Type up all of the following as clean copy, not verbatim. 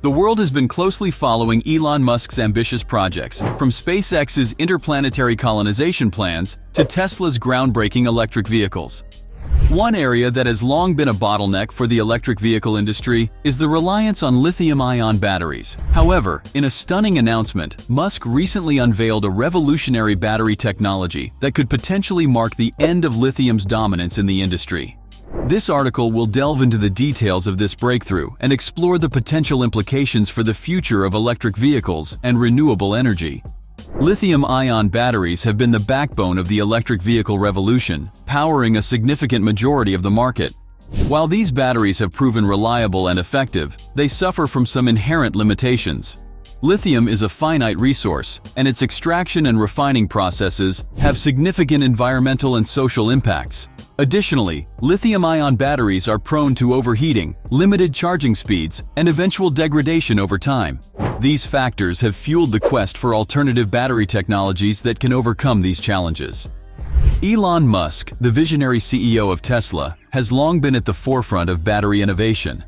The world has been closely following Elon Musk's ambitious projects, from SpaceX's interplanetary colonization plans to Tesla's groundbreaking electric vehicles. One area that has long been a bottleneck for the electric vehicle industry is the reliance on lithium-ion batteries. However, in a stunning announcement, Musk recently unveiled a revolutionary battery technology that could potentially mark the end of lithium's dominance in the industry. This article will delve into the details of this breakthrough and explore the potential implications for the future of electric vehicles and renewable energy. Lithium-ion batteries have been the backbone of the electric vehicle revolution, powering a significant majority of the market. While these batteries have proven reliable and effective, they suffer from some inherent limitations. Lithium is a finite resource, and its extraction and refining processes have significant environmental and social impacts. Additionally, lithium-ion batteries are prone to overheating, limited charging speeds, and eventual degradation over time. These factors have fueled the quest for alternative battery technologies that can overcome these challenges. Elon Musk, the visionary CEO of Tesla, has long been at the forefront of battery innovation.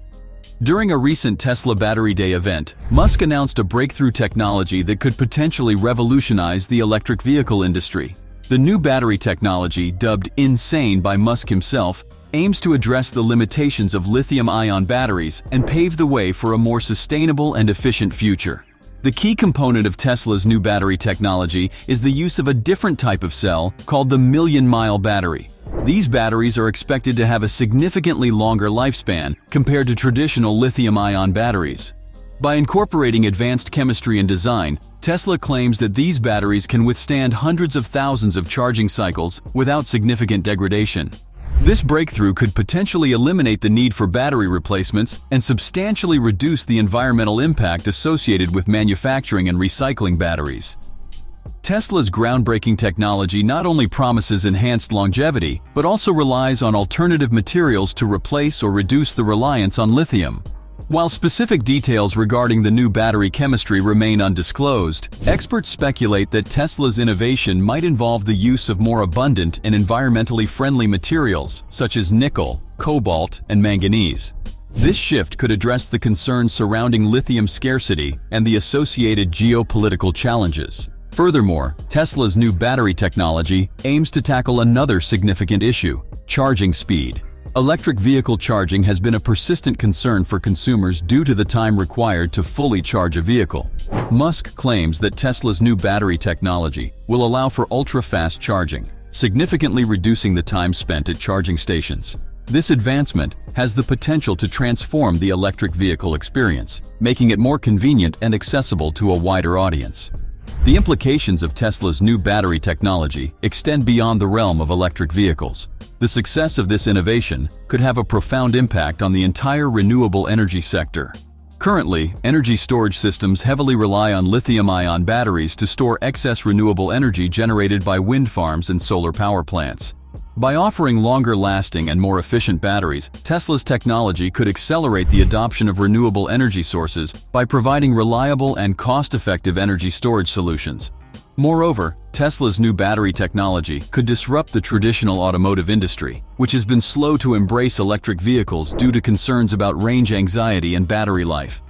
During a recent Tesla Battery Day event, Musk announced a breakthrough technology that could potentially revolutionize the electric vehicle industry. The new battery technology, dubbed Insane by Musk himself, aims to address the limitations of lithium-ion batteries and pave the way for a more sustainable and efficient future. The key component of Tesla's new battery technology is the use of a different type of cell called the million-mile battery. These batteries are expected to have a significantly longer lifespan compared to traditional lithium-ion batteries. By incorporating advanced chemistry and design, Tesla claims that these batteries can withstand hundreds of thousands of charging cycles without significant degradation. This breakthrough could potentially eliminate the need for battery replacements and substantially reduce the environmental impact associated with manufacturing and recycling batteries. Tesla's groundbreaking technology not only promises enhanced longevity, but also relies on alternative materials to replace or reduce the reliance on lithium. While specific details regarding the new battery chemistry remain undisclosed, experts speculate that Tesla's innovation might involve the use of more abundant and environmentally friendly materials such as nickel, cobalt, and manganese. This shift could address the concerns surrounding lithium scarcity and the associated geopolitical challenges. Furthermore, Tesla's new battery technology aims to tackle another significant issue: charging speed. Electric vehicle charging has been a persistent concern for consumers due to the time required to fully charge a vehicle. Musk claims that Tesla's new battery technology will allow for ultra-fast charging, significantly reducing the time spent at charging stations. This advancement has the potential to transform the electric vehicle experience, making it more convenient and accessible to a wider audience. The implications of Tesla's new battery technology extend beyond the realm of electric vehicles. The success of this innovation could have a profound impact on the entire renewable energy sector. Currently, energy storage systems heavily rely on lithium-ion batteries to store excess renewable energy generated by wind farms and solar power plants. By offering longer-lasting and more efficient batteries, Tesla's technology could accelerate the adoption of renewable energy sources by providing reliable and cost-effective energy storage solutions. Moreover, Tesla's new battery technology could disrupt the traditional automotive industry, which has been slow to embrace electric vehicles due to concerns about range anxiety and battery life.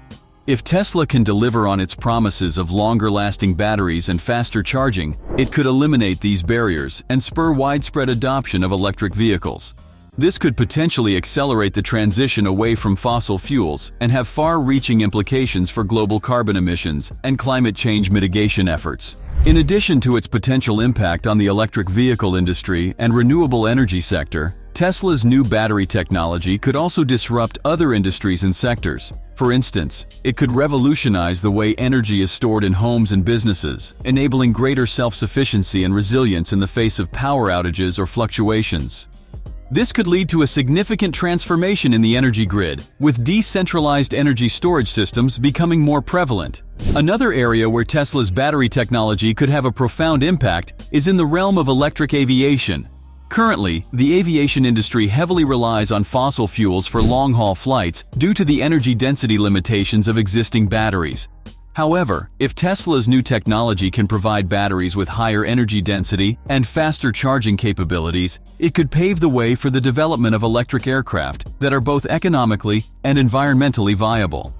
If Tesla can deliver on its promises of longer-lasting batteries and faster charging, it could eliminate these barriers and spur widespread adoption of electric vehicles. This could potentially accelerate the transition away from fossil fuels and have far-reaching implications for global carbon emissions and climate change mitigation efforts. In addition to its potential impact on the electric vehicle industry and renewable energy sector, Tesla's new battery technology could also disrupt other industries and sectors. For instance, it could revolutionize the way energy is stored in homes and businesses, enabling greater self-sufficiency and resilience in the face of power outages or fluctuations. This could lead to a significant transformation in the energy grid, with decentralized energy storage systems becoming more prevalent. Another area where Tesla's battery technology could have a profound impact is in the realm of electric aviation. Currently, the aviation industry heavily relies on fossil fuels for long-haul flights due to the energy density limitations of existing batteries. However, if Tesla's new technology can provide batteries with higher energy density and faster charging capabilities, it could pave the way for the development of electric aircraft that are both economically and environmentally viable.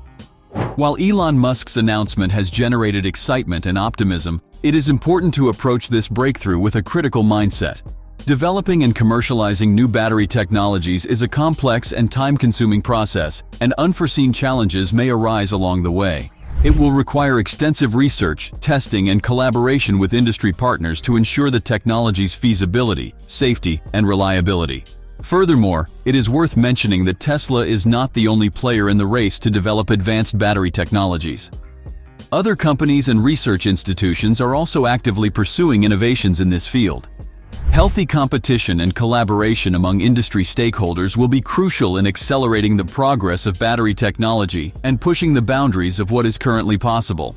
While Elon Musk's announcement has generated excitement and optimism, it is important to approach this breakthrough with a critical mindset. Developing and commercializing new battery technologies is a complex and time-consuming process, and unforeseen challenges may arise along the way. It will require extensive research, testing, and collaboration with industry partners to ensure the technology's feasibility, safety, and reliability. Furthermore, it is worth mentioning that Tesla is not the only player in the race to develop advanced battery technologies. Other companies and research institutions are also actively pursuing innovations in this field. Healthy competition and collaboration among industry stakeholders will be crucial in accelerating the progress of battery technology and pushing the boundaries of what is currently possible.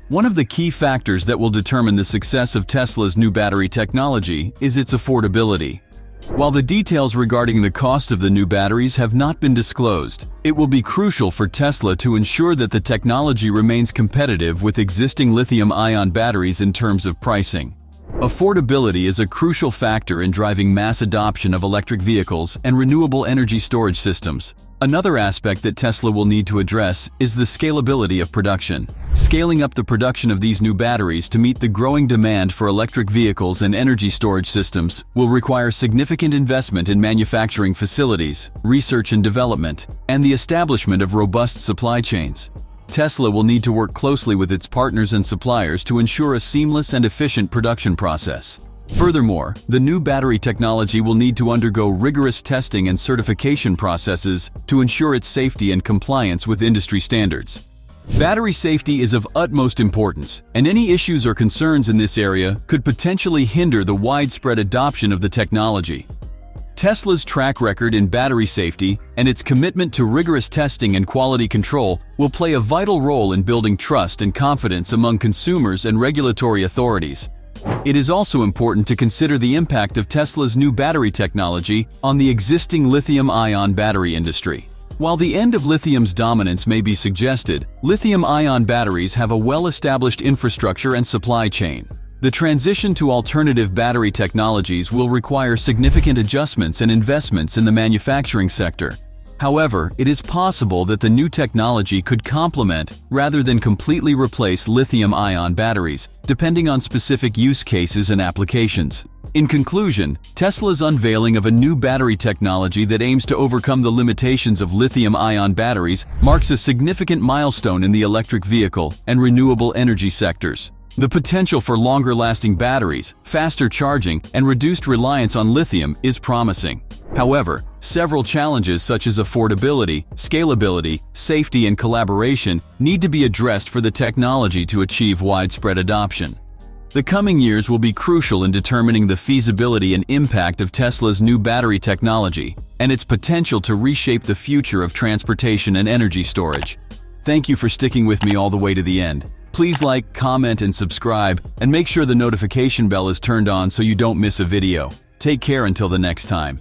One of the key factors that will determine the success of Tesla's new battery technology is its affordability. While the details regarding the cost of the new batteries have not been disclosed, it will be crucial for Tesla to ensure that the technology remains competitive with existing lithium-ion batteries in terms of pricing. Affordability is a crucial factor in driving mass adoption of electric vehicles and renewable energy storage systems. Another aspect that Tesla will need to address is the scalability of production. Scaling up the production of these new batteries to meet the growing demand for electric vehicles and energy storage systems will require significant investment in manufacturing facilities, research and development, and the establishment of robust supply chains. Tesla will need to work closely with its partners and suppliers to ensure a seamless and efficient production process. Furthermore, the new battery technology will need to undergo rigorous testing and certification processes to ensure its safety and compliance with industry standards. Battery safety is of utmost importance, and any issues or concerns in this area could potentially hinder the widespread adoption of the technology. Tesla's track record in battery safety and its commitment to rigorous testing and quality control will play a vital role in building trust and confidence among consumers and regulatory authorities. It is also important to consider the impact of Tesla's new battery technology on the existing lithium-ion battery industry. While the end of lithium's dominance may be suggested, lithium-ion batteries have a well-established infrastructure and supply chain. The transition to alternative battery technologies will require significant adjustments and investments in the manufacturing sector. However, it is possible that the new technology could complement rather than completely replace lithium-ion batteries, depending on specific use cases and applications. In conclusion, Tesla's unveiling of a new battery technology that aims to overcome the limitations of lithium-ion batteries marks a significant milestone in the electric vehicle and renewable energy sectors. The potential for longer-lasting batteries, faster charging, and reduced reliance on lithium is promising. However, several challenges such as affordability, scalability, safety, and collaboration need to be addressed for the technology to achieve widespread adoption. The coming years will be crucial in determining the feasibility and impact of Tesla's new battery technology and its potential to reshape the future of transportation and energy storage. Thank you for sticking with me all the way to the end. Please like, comment, and subscribe, and make sure the notification bell is turned on so you don't miss a video. Take care until the next time.